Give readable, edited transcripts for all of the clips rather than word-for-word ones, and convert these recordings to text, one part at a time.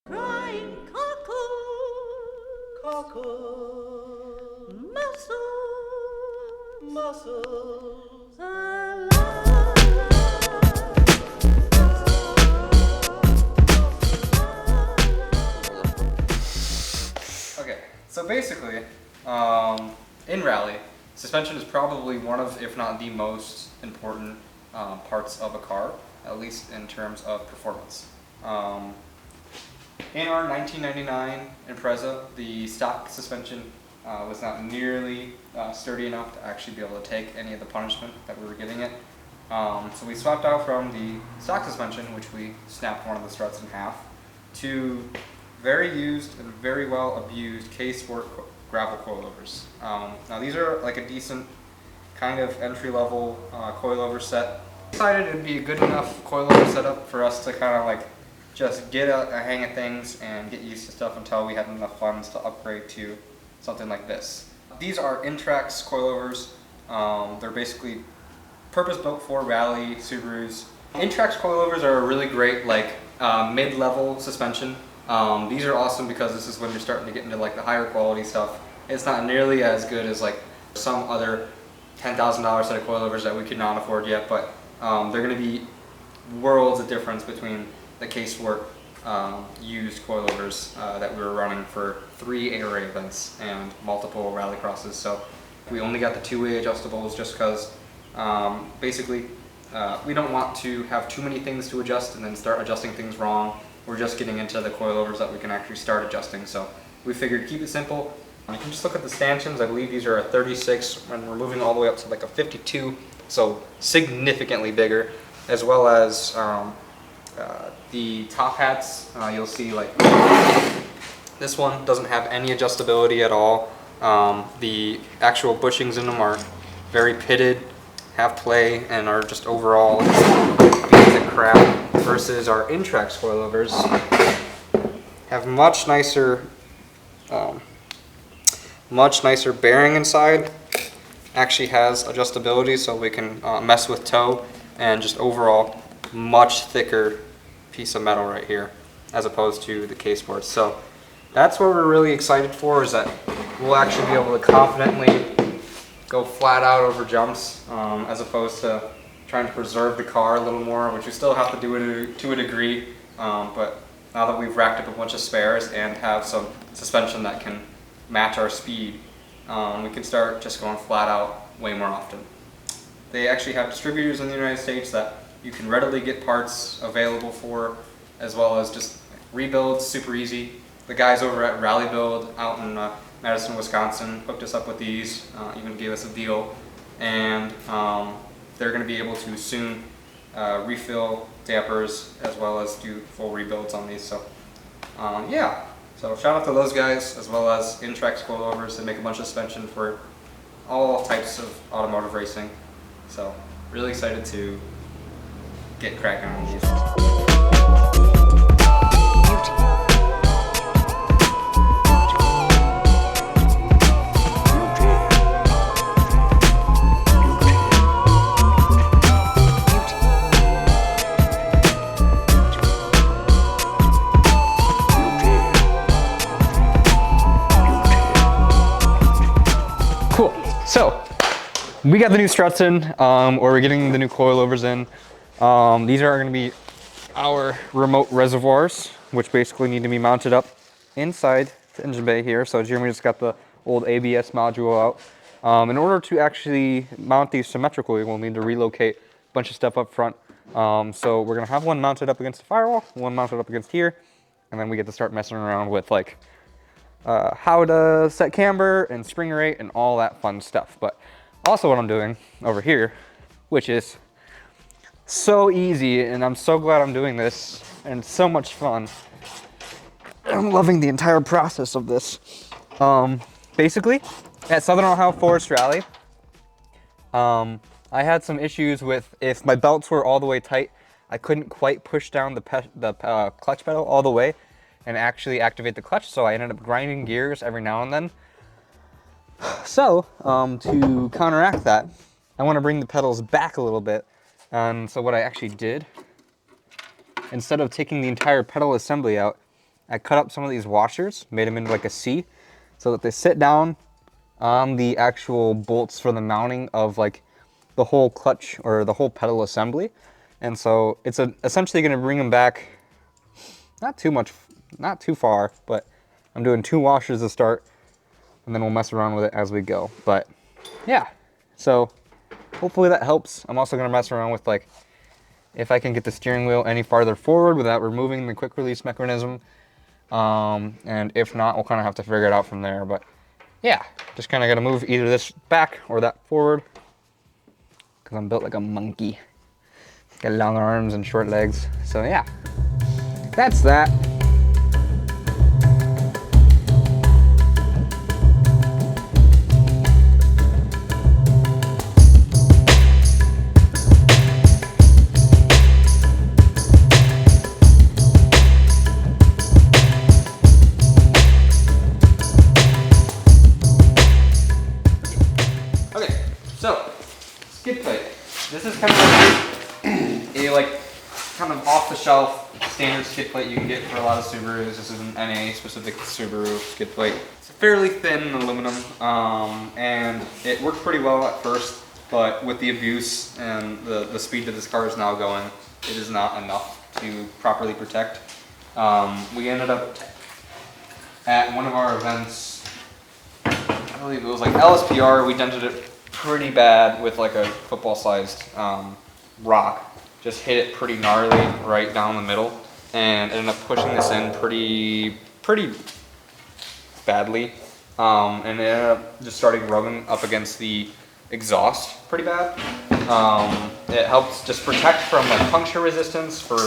Crying cockle, mussels, Okay, so basically, in rally, suspension is probably one of, if not the most important parts of a car, at least in terms of performance. In our 1999 Impreza, the stock suspension was not nearly sturdy enough to actually be able to take any of the punishment that we were giving it. So we swapped out from the stock suspension, which we snapped one of the struts in half, to very used and very well abused K-Sport gravel coilovers. Now these are like a decent kind of entry-level coilover set. I decided it would be a good enough coilover setup for us to kind of like just get a hang of things and get used to stuff until we had enough funds to upgrade to something like this. These are Intrax coilovers. They're basically purpose-built for rally Subarus. Intrax coilovers are a really great like mid-level suspension. These are awesome because this is when you're starting to get into like the higher quality stuff. It's not nearly as good as like some other $10,000 set of coilovers that we could not afford yet, but they're going to be worlds of difference between the K-Sport used coilovers that we were running for 3 ARA events and multiple rally crosses. So we only got the 2-way adjustables just because basically we don't want to have too many things to adjust and then start adjusting things wrong. We're just getting into the coilovers that we can actually start adjusting. So we figured keep it simple. You can just look at the stanchions. I believe these are a 36 and we're moving all the way up to like a 52. So significantly bigger, as well as the top hats. You'll see like this one doesn't have any adjustability at all. The actual bushings in them are very pitted, have play, and are just overall pieces of crap, versus our Intrax coilovers have much nicer bearing inside. Actually has adjustability so we can mess with toe, and just overall much thicker piece of metal right here as opposed to the K-Sports. So that's what we're really excited for, is that we'll actually be able to confidently go flat out over jumps as opposed to trying to preserve the car a little more, which we still have to do to a degree, but now that we've racked up a bunch of spares and have some suspension that can match our speed, we can start just going flat out way more often. They actually have distributors in the United States that you can readily get parts available for, as well as just rebuilds, super easy. The guys over at Rally Build out in Madison, Wisconsin hooked us up with these, even gave us a deal, and they're going to be able to soon refill dampers as well as do full rebuilds on these. So yeah, so shout out to those guys, as well as Intrax coilovers. They make a bunch of suspension for all types of automotive racing. So really excited to get cracking on these. Cool. So we got the new struts in, or we're getting the new coilovers in. These are going to be our remote reservoirs, which basically need to be mounted up inside the engine bay here. So Jeremy just got the old ABS module out. In order to actually mount these symmetrically, we'll need to relocate a bunch of stuff up front. So we're going to have one mounted up against the firewall, one mounted up against here, and then we get to start messing around with like how to set camber and spring rate and all that fun stuff. But also what I'm doing over here, which is so easy, and I'm so glad I'm doing this, and so much fun. I'm loving the entire process of this. Basically, at Southern Ohio Forest Rally, I had some issues with, if my belts were all the way tight, I couldn't quite push down the clutch pedal all the way and actually activate the clutch, so I ended up grinding gears every now and then. So, to counteract that, I want to bring the pedals back a little bit. And so what I actually did, instead of taking the entire pedal assembly out, I cut up some of these washers, made them into like a C, so that they sit down on the actual bolts for the mounting of like the whole clutch or the whole pedal assembly. And so it's essentially going to bring them back not too far, but I'm doing 2 washers to start, and then we'll mess around with it as we go. But yeah, so hopefully that helps. I'm also going to mess around with like if I can get the steering wheel any farther forward without removing the quick release mechanism. And if not, we'll kind of have to figure it out from there. But yeah, just kind of got to move either this back or that forward, because I'm built like a monkey. Got long arms and short legs. So yeah, that's that. Okay, so skid plate. This is kind of like a kind of off-the-shelf standard skid plate you can get for a lot of Subarus. This is an NA specific Subaru skid plate. It's fairly thin aluminum, and it worked pretty well at first, but with the abuse and the speed that this car is now going, it is not enough to properly protect. We ended up at one of our events, I believe it was like LSPR, we dented it pretty bad with like a football-sized rock. Just hit it pretty gnarly right down the middle, and ended up pushing this in pretty badly, and it ended up just starting rubbing up against the exhaust pretty bad. It helps just protect from like puncture resistance for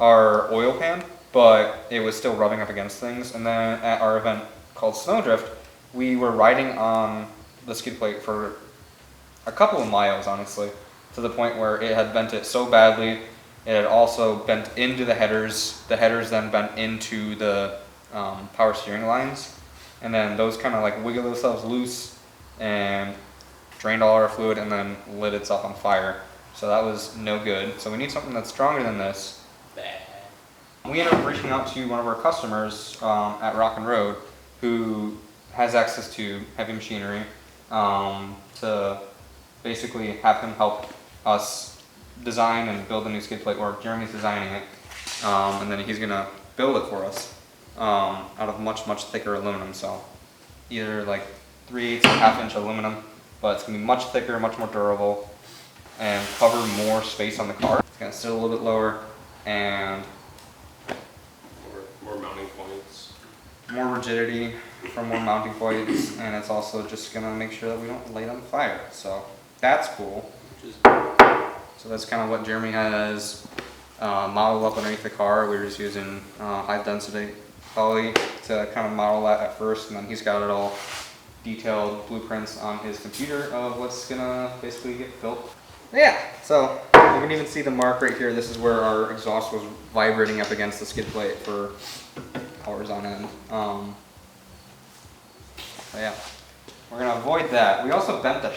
our oil pan, but it was still rubbing up against things. And then at our event called Snowdrift, we were riding on the skid plate for a couple of miles, honestly, to the point where it had bent it so badly. It had also bent into the headers. The headers then bent into the power steering lines, and then those kind of like wiggled themselves loose and drained all our fluid and then lit itself on fire. So that was no good. So we need something that's stronger than this. We ended up reaching out to one of our customers at Rock and Road, who has access to heavy machinery, to basically have him help us design and build a new skid plate, or Jeremy's designing it, and then he's gonna build it for us out of much thicker aluminum. So either like 3/8 or 1/2 inch aluminum, but it's gonna be much thicker, much more durable, and cover more space on the car. It's gonna sit a little bit lower and more mounting points, more rigidity for more mounting points, and it's also just gonna make sure that we don't light on fire. So that's cool. So that's kind of what Jeremy has modeled up underneath the car. We were just using high density poly to kind of model that at first, and then he's got it all detailed blueprints on his computer of what's gonna basically get built. Yeah, so you can even see the mark right here. This is where our exhaust was vibrating up against the skid plate for hours on end. Yeah, we're gonna avoid that. We also bent the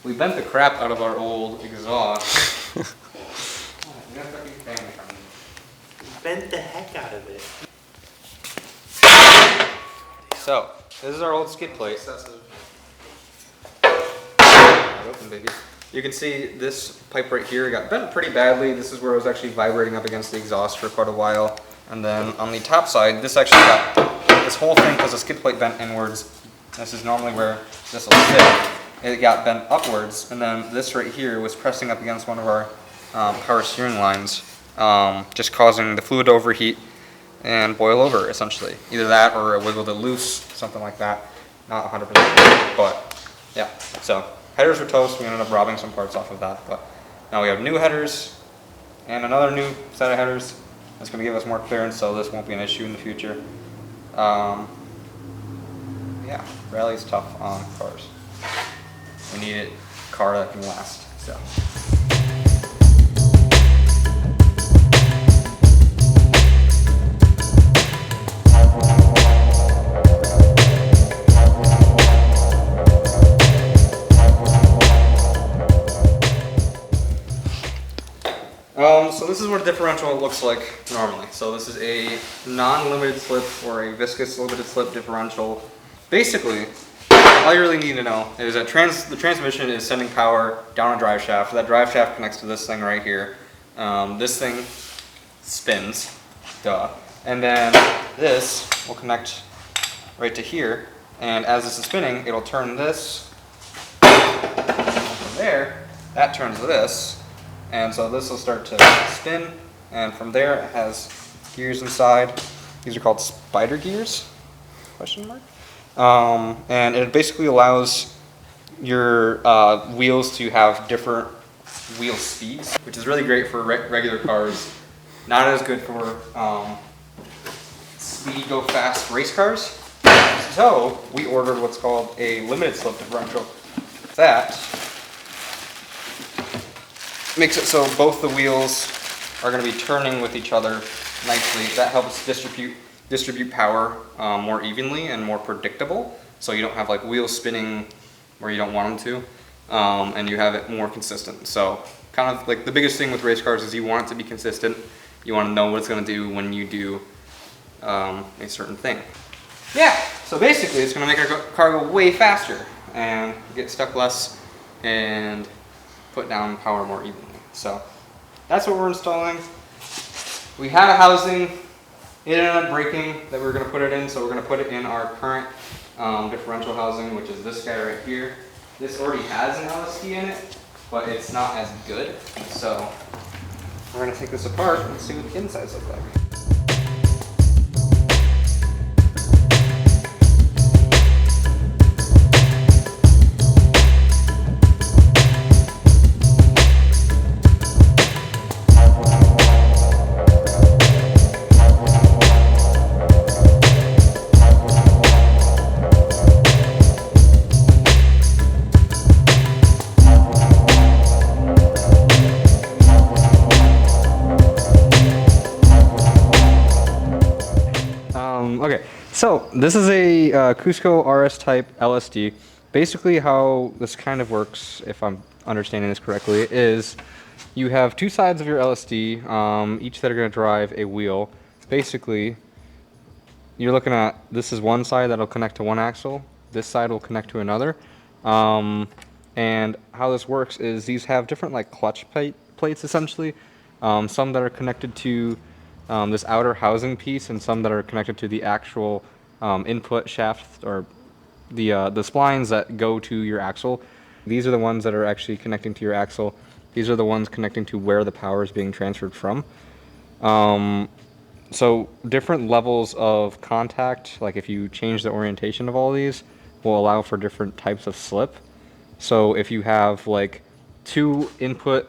we bent the crap out of our old exhaust. Bent the heck out of it. So, this is our old skid plate. Open, baby. You can see this pipe right here got bent pretty badly. This is where it was actually vibrating up against the exhaust for quite a while. And then on the top side, this actually got, this whole thing, because the skid plate bent inwards, this is normally where this will sit. It got bent upwards, and then this right here was pressing up against one of our power steering lines, just causing the fluid to overheat and boil over, essentially. Either that or it wiggled it loose, something like that. Not 100% sure, but yeah. So headers were toast. We ended up robbing some parts off of that, but now we have new headers and another new set of headers. That's going to give us more clearance, so this won't be an issue in the future. Yeah, rally's tough on cars. We need a car that can last. So. So this is where differential looks like normally. So this is a non-limited slip or a viscous limited slip differential. Basically, all you really need to know is that the transmission is sending power down a drive shaft. That drive shaft connects to this thing right here. This thing spins, duh. And then this will connect right to here. And as this is spinning, it'll turn this. From there, that turns to this. And so this will start to spin. And from there, it has gears inside. These are called spider gears, question mark. And it basically allows your wheels to have different wheel speeds, which is really great for regular cars. Not as good for speed go fast race cars. So we ordered what's called a limited slip differential. That makes it so both the wheels are going to be turning with each other nicely. That helps distribute power more evenly and more predictable, so you don't have like wheels spinning where you don't want them to, and you have it more consistent. So kind of like the biggest thing with race cars is you want it to be consistent. You want to know what it's going to do when you do a certain thing. Yeah, so basically it's going to make our car go way faster and get stuck less and put down power more evenly. So that's what we're installing. We had a housing, it ended up breaking that we were going to put it in, so we're going to put it in our current differential housing, which is this guy right here. This already has an LSD in it, but it's not as good. So we're going to take this apart and see what the insides look like. Okay, so this is a Cusco RS type LSD. Basically how this kind of works, if I'm understanding this correctly, is you have two sides of your LSD, each that are going to drive a wheel. Basically, you're looking at, this is one side that'll connect to one axle, this side will connect to another. And how this works is these have different like clutch plates essentially, some that are connected to this outer housing piece, and some that are connected to the actual input shaft, or the splines that go to your axle. These are the ones that are actually connecting to your axle. These are the ones connecting to where the power is being transferred from. So different levels of contact, like if you change the orientation of all these, will allow for different types of slip. So if you have like two input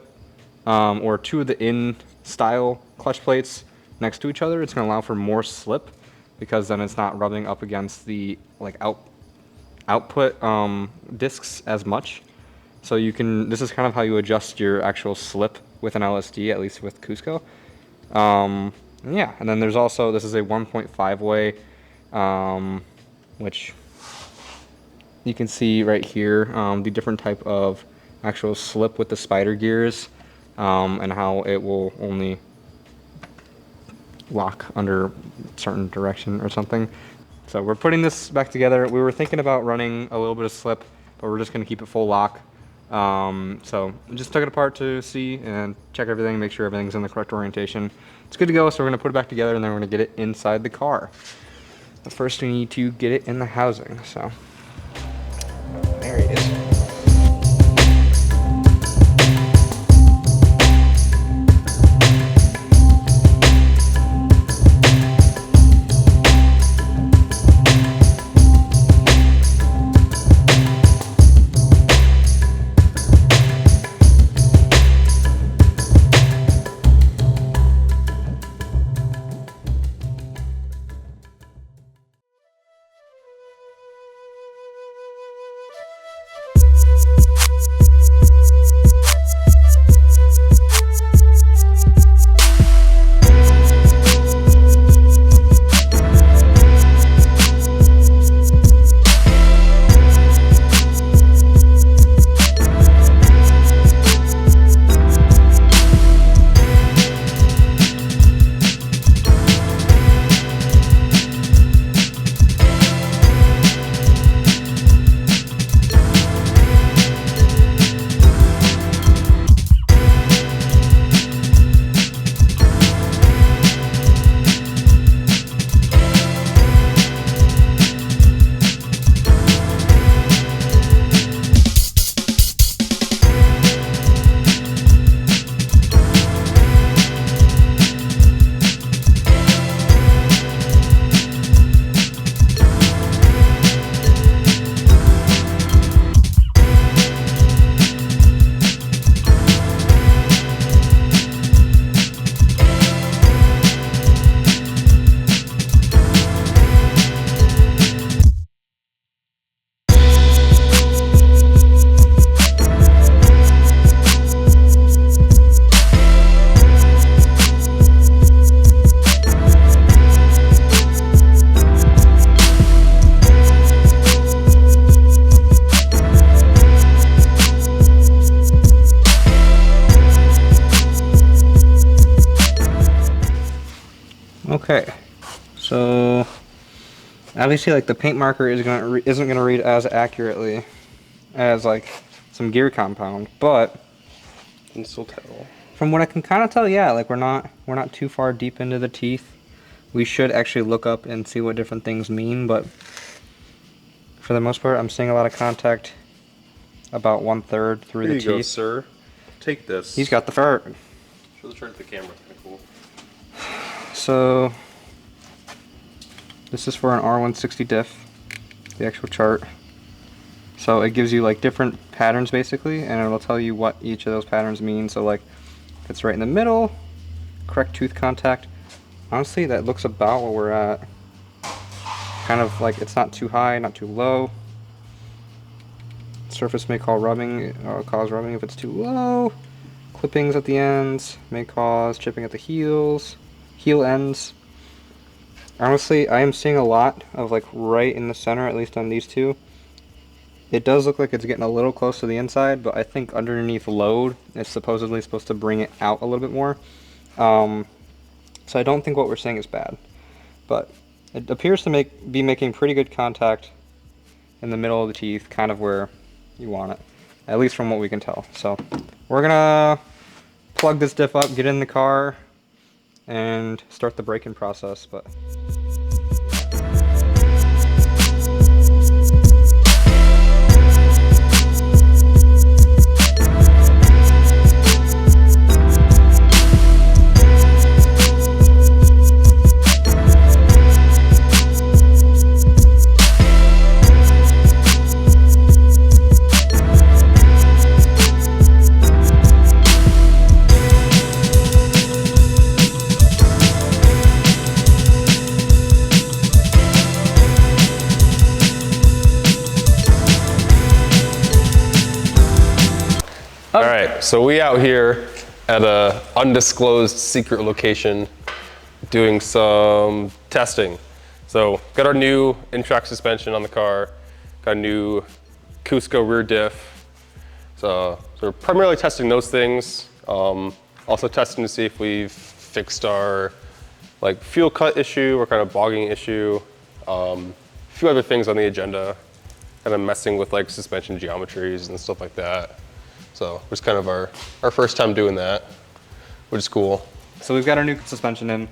or two of the in style clutch plates next to each other, it's going to allow for more slip, because then it's not rubbing up against the like output discs as much. So you can, this is kind of how you adjust your actual slip with an LSD, at least with Cusco. Yeah, and then there's also, this is a 1.5 way, which you can see right here, the different type of actual slip with the spider gears, and how it will only lock under certain direction or something. So we're putting this back together. We were thinking about running a little bit of slip, but we're just going to keep it full lock. So just took it apart to see and check everything, make sure everything's in the correct orientation. It's good to go, so we're going to put it back together, and then we're going to get it inside the car. But first we need to get it in the housing. So there it is. Okay, so obviously like the paint marker isn't gonna read as accurately as like some gear compound, but You can still tell. from what I can kind of tell, yeah, like we're not too far deep into the teeth. We should actually look up and see what different things mean, but for the most part, I'm seeing a lot of contact about 1/3 through Here the you teeth. go, sir. Take this. He's got the fur. Show the chart to the camera. Kind of cool. So this is for an R160 diff, the actual chart. So it gives you like different patterns basically, and it'll tell you what each of those patterns mean. So like if it's right in the middle, correct tooth contact. Honestly, that looks about what we're at. Kind of like it's not too high, not too low. Surface may cause rubbing if it's too low. Clippings at the ends may cause chipping at the heel ends. Honestly, I am seeing a lot of like right in the center, at least on these two. It does look like it's getting a little close to the inside, but I think underneath load, it's supposedly supposed to bring it out a little bit more. So I don't think what we're saying is bad, but it appears to be making pretty good contact in the middle of the teeth, kind of where you want it, at least from what we can tell. So we're gonna plug this diff up, get in the car, and start the break-in process. But All right, so we out here at a undisclosed secret location doing some testing. So got our new Intrax suspension on the car, got a new Cusco rear diff. So we're primarily testing those things. Also testing to see if we've fixed our like fuel cut issue or kind of bogging issue. A few other things on the agenda, kind of messing with like suspension geometries and stuff like that. So it was kind of our first time doing that, which is cool. so we've got our new suspension in.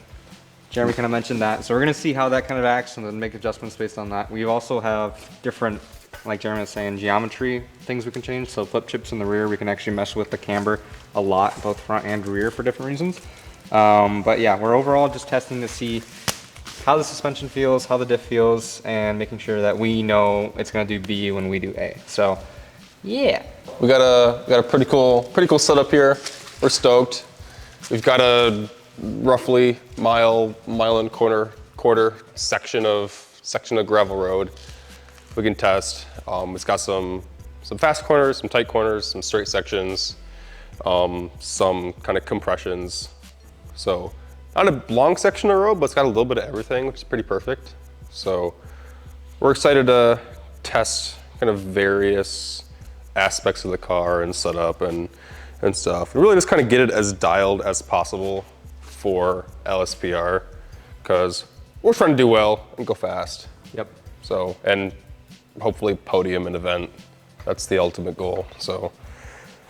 Jeremy kind of mentioned that. So we're gonna see how that kind of acts and then make adjustments based on that. We also have different, like Jeremy was saying, geometry things we can change. So flip chips in the rear, we can actually mess with the camber a lot, both front and rear for different reasons. But yeah, we're overall just testing to see how the suspension feels, how the diff feels, and making sure that we know it's gonna do B when we do A. So yeah. We got a pretty cool setup here. We're stoked. We've got a roughly mile and quarter section of gravel road we can test. It's got some fast corners, some tight corners, some straight sections, some kind of compressions. So not a long section of road, but it's got a little bit of everything, which is pretty perfect. So we're excited to test kind of various aspects of the car and setup and stuff. And really just kind of get it as dialed as possible for LSPR, because we're trying to do well and go fast. Yep. So, and hopefully podium an event. That's the ultimate goal. So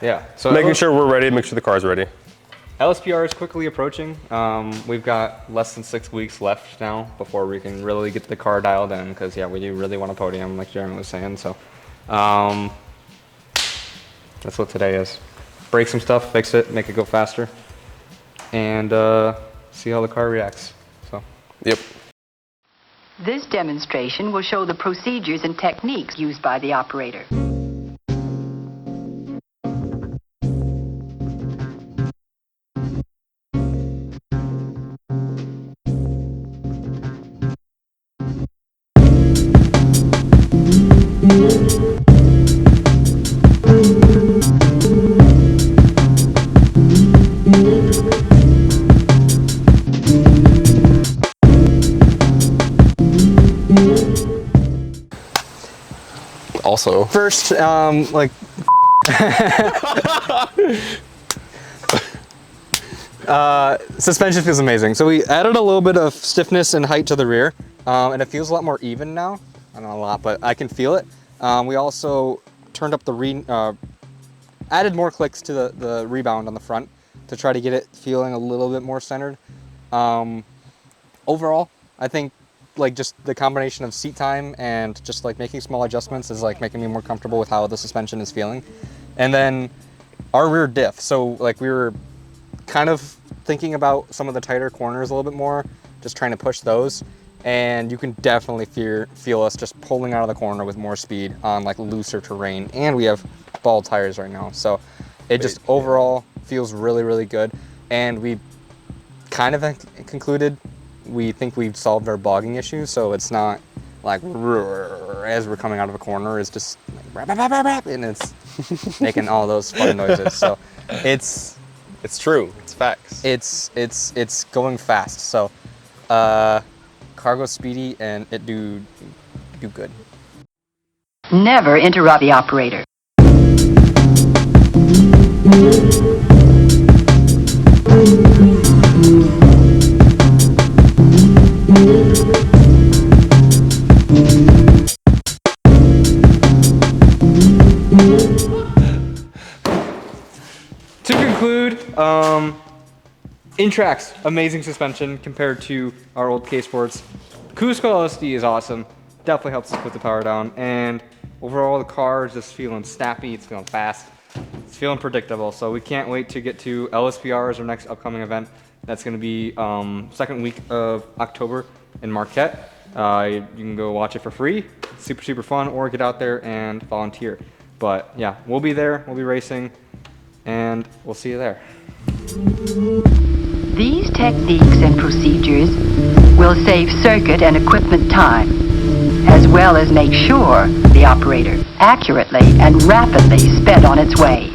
Yeah. So making sure we're ready, make sure the car's ready. LSPR is quickly approaching. We've got less than 6 weeks left now before we can really get the car dialed in, because yeah, we do really want a podium, like Jeremy was saying. So that's what today is. Break some stuff, fix it, make it go faster, and see how the car reacts. So. Yep. This demonstration will show the procedures and techniques used by the operator. Also, First, like. Suspension feels amazing. So we added a little bit of stiffness and height to the rear, and it feels a lot more even now. I don't know a lot, but I can feel it. We also turned up the added more clicks to the rebound on the front to try to get it feeling a little bit more centered. Overall, I think like just the combination of seat time and just like making small adjustments is like making me more comfortable with how the suspension is feeling. And then our rear diff. So like we were kind of thinking about some of the tighter corners a little bit more, just trying to push those. And you can definitely feel us just pulling out of the corner with more speed on like looser terrain. And we have ball tires right now. So it just overall feels really, really good. And we kind of concluded we think we've solved our bogging issue. So it's not like as we're coming out of a corner, it's just like, and it's making all those fun noises. So it's true. It's facts. It's going fast. So cargo speedy and it do good. Never interrupt the operator. To conclude, Intrax, amazing suspension compared to our old K-Sports. Cusco LSD is awesome, definitely helps us put the power down, and overall the car is just feeling snappy, it's feeling fast, it's feeling predictable, so we can't wait to get to LSPR as our next upcoming event. That's going to be second week of October in Marquette. You can go watch it for free, super, super fun, or get out there and volunteer. But yeah, we'll be there, we'll be racing, and we'll see you there. These techniques and procedures will save circuit and equipment time, as well as make sure the operator accurately and rapidly sped on its way.